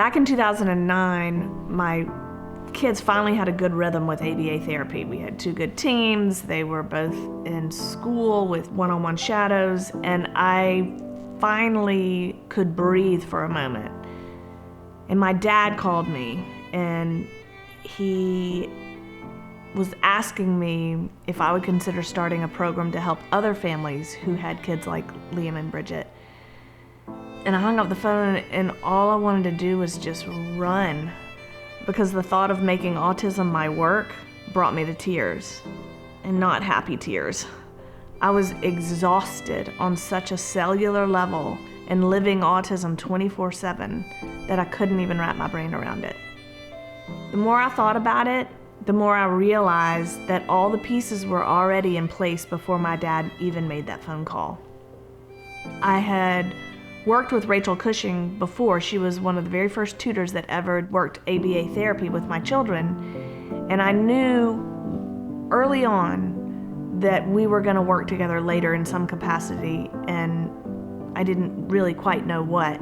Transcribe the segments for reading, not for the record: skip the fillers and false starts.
Back in 2009, my kids finally had a good rhythm with ABA therapy. We had 2 good teams. They were both in school with one-on-one shadows, and I finally could breathe for a moment. And my dad called me, and he was asking me if I would consider starting a program to help other families who had kids like Liam and Bridget. And I hung up the phone, and all I wanted to do was just run, because the thought of making autism my work brought me to tears, and not happy tears. I was exhausted on such a cellular level and living autism 24/7 that I couldn't even wrap my brain around it. The more I thought about it, the more I realized that all the pieces were already in place before my dad even made that phone call. I had worked with Rachel Cushing before. She was one of the very first tutors that ever worked ABA therapy with my children, and I knew early on that we were going to work together later in some capacity, and I didn't really quite know what.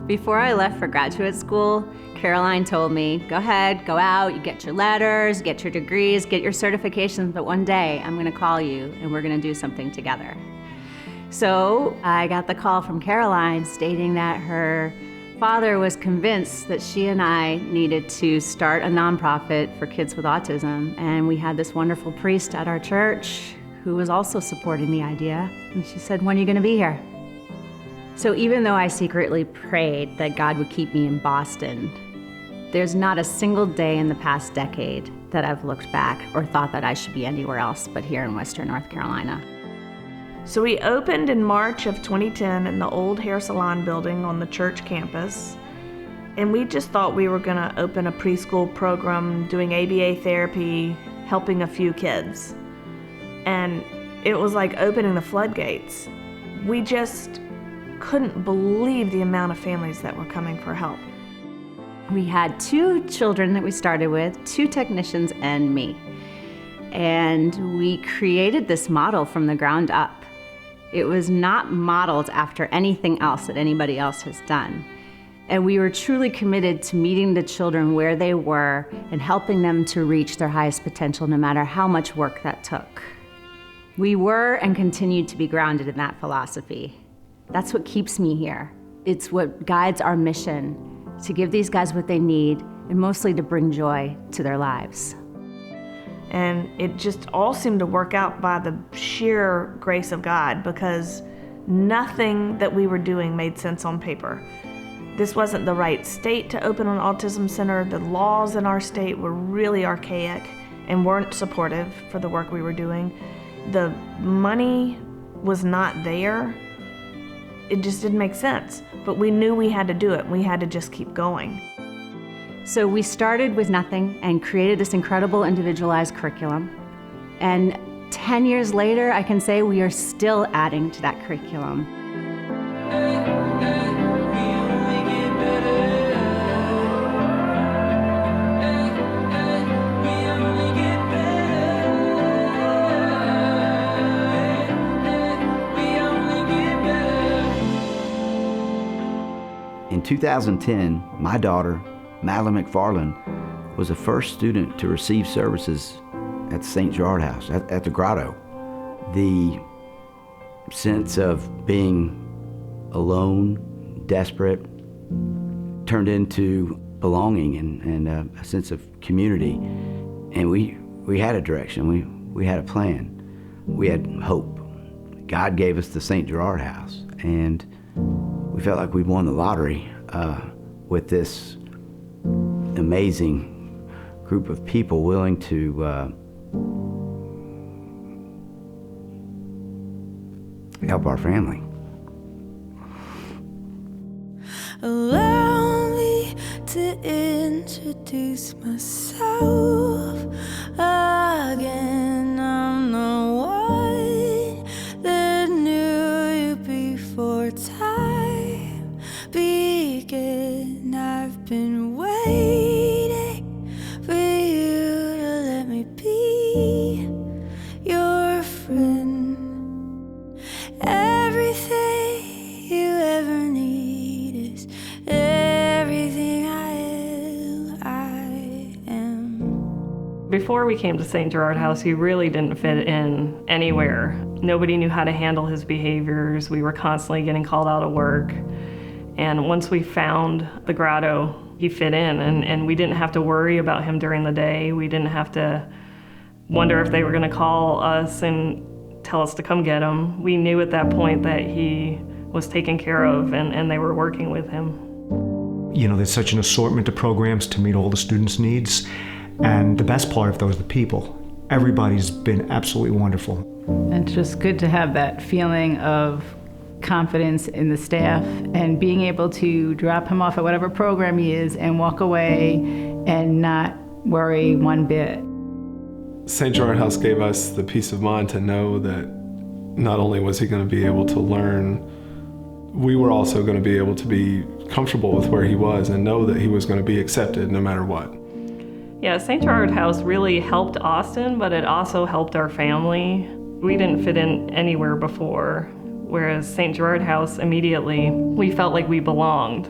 Before I left for graduate school, Caroline told me, go ahead, go out, you get your letters, get your degrees, get your certifications, but one day I'm going to call you and we're going to do something together. So I got the call from Caroline stating that her father was convinced that she and I needed to start a nonprofit for kids with autism, and we had this wonderful priest at our church who was also supporting the idea, and she said, when are you going to be here? So even though I secretly prayed that God would keep me in Boston, there's not a single day in the past decade that I've looked back or thought that I should be anywhere else but here in Western North Carolina. So we opened in March of 2010 in the old hair salon building on the church campus. And we just thought we were going to open a preschool program, doing ABA therapy, helping a few kids. And it was like opening the floodgates. We just couldn't believe the amount of families that were coming for help. We had 2 children that we started with, 2 technicians and me. And we created this model from the ground up. It was not modeled after anything else that anybody else has done. And we were truly committed to meeting the children where they were and helping them to reach their highest potential, no matter how much work that took. We were and continue to be grounded in that philosophy. That's what keeps me here. It's what guides our mission, to give these guys what they need, and mostly to bring joy to their lives. And it just all seemed to work out by the sheer grace of God, because nothing that we were doing made sense on paper. This wasn't the right state to open an autism center. The laws in our state were really archaic and weren't supportive for the work we were doing. The money was not there. It just didn't make sense. But we knew we had to do it. We had to just keep going. So we started with nothing and created this incredible individualized curriculum. And 10 years later, I can say we are still adding to that curriculum. In 2010, my daughter, Madeline McFarland, was the first student to receive services at the St. Gerard House, at the Grotto. The sense of being alone, desperate, turned into belonging and a sense of community. And we had a direction, we had a plan, we had hope. God gave us the St. Gerard House, and we felt like we won the lottery with this amazing group of people willing to help our family. Allow me to introduce myself again. I'm the one that knew you before time began. I've been waiting for you to let me be your friend. Everything you ever need is everything Before we came to St. Gerard House, he really didn't fit in anywhere. Nobody knew how to handle his behaviors. We were constantly getting called out of work. And once we found the grotto, he fit in, and we didn't have to worry about him during the day. We didn't have to wonder if they were going to call us and tell us to come get him. We knew at that point that he was taken care of, and they were working with him. You know, there's such an assortment of programs to meet all the students' needs. And the best part of those are the people. Everybody's been absolutely wonderful. And it's just good to have that feeling of confidence in the staff and being able to drop him off at whatever program he is and walk away and not worry one bit. St. Gerard House gave us the peace of mind to know that not only was he going to be able to learn, we were also going to be able to be comfortable with where he was and know that he was going to be accepted no matter what. Yeah, St. Gerard House really helped Austin, but it also helped our family. We didn't fit in anywhere before, whereas St. Gerard House, immediately, we felt like we belonged.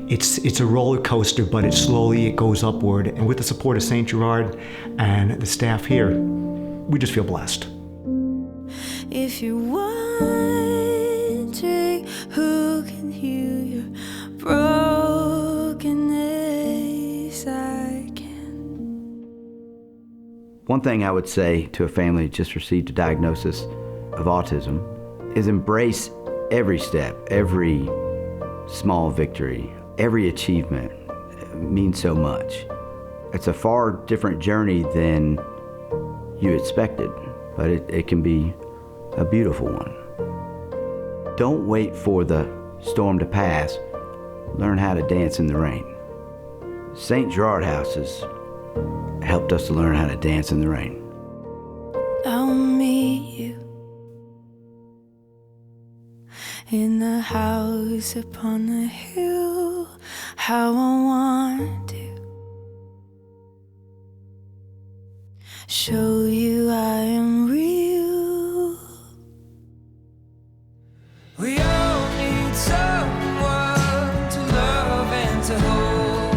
It's a roller coaster, but it goes upward. And with the support of St. Gerard and the staff here, we just feel blessed. If you're wondering who can heal your brokenness, I can. One thing I would say to a family that just received a diagnosis of autism is embrace every step, every small victory, every achievement means so much. It's a far different journey than you expected, but it can be a beautiful one. Don't wait for the storm to pass. Learn how to dance in the rain. St. Gerard House has helped us to learn how to dance in the rain. I'll meet you in the house upon the hill, how I want to show you I am real. We all need someone to love and to hold.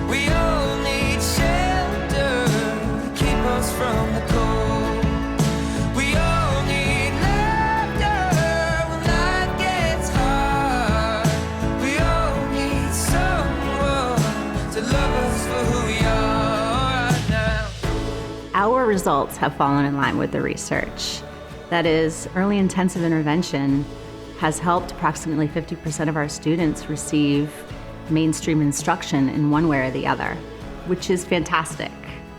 We all need shelter to keep us from the cold. We all need laughter when life gets hard. We all need someone to love us for who we are right now. Our results have fallen in line with the research. That is, early intensive intervention has helped approximately 50% of our students receive mainstream instruction in one way or the other, which is fantastic.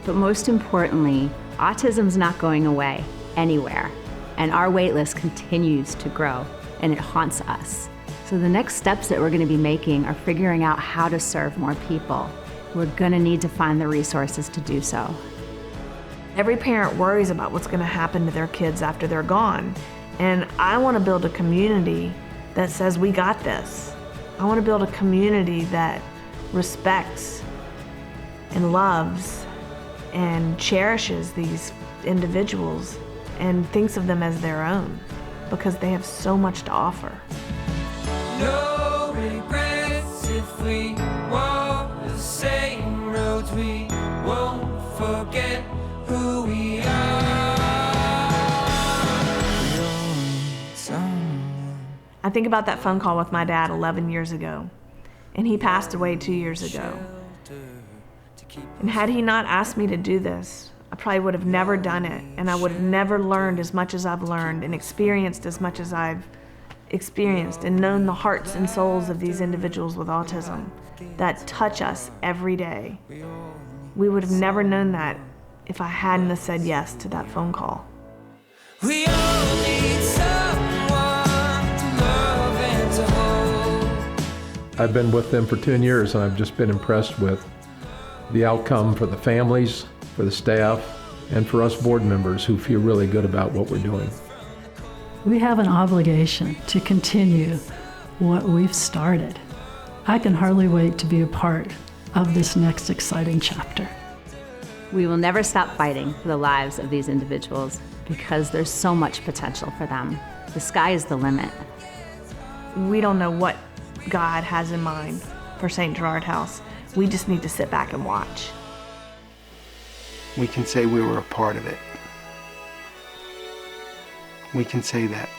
But most importantly, autism's not going away anywhere, and our wait list continues to grow, and it haunts us. So the next steps that we're going to be making are figuring out how to serve more people. We're going to need to find the resources to do so. Every parent worries about what's going to happen to their kids after they're gone. And I want to build a community that says we got this. I want to build a community that respects and loves and cherishes these individuals and thinks of them as their own because they have so much to offer. No regrets if we walk the same roads. We won't forget who we are. I think about that phone call with my dad 11 years ago, and he passed away 2 years ago. And had he not asked me to do this, I probably would have never done it, and I would have never learned as much as I've learned and experienced as much as I've experienced and known the hearts and souls of these individuals with autism that touch us every day. We would have never known that if I hadn't have said yes to that phone call. We all need someone to love and to hold. I've been with them for 10 years and I've just been impressed with the outcome for the families, for the staff, and for us board members who feel really good about what we're doing. We have an obligation to continue what we've started. I can hardly wait to be a part of this next exciting chapter. We will never stop fighting for the lives of these individuals because there's so much potential for them. The sky is the limit. We don't know what God has in mind for St. Gerard House. We just need to sit back and watch. we can say we were a part of it. We can say that.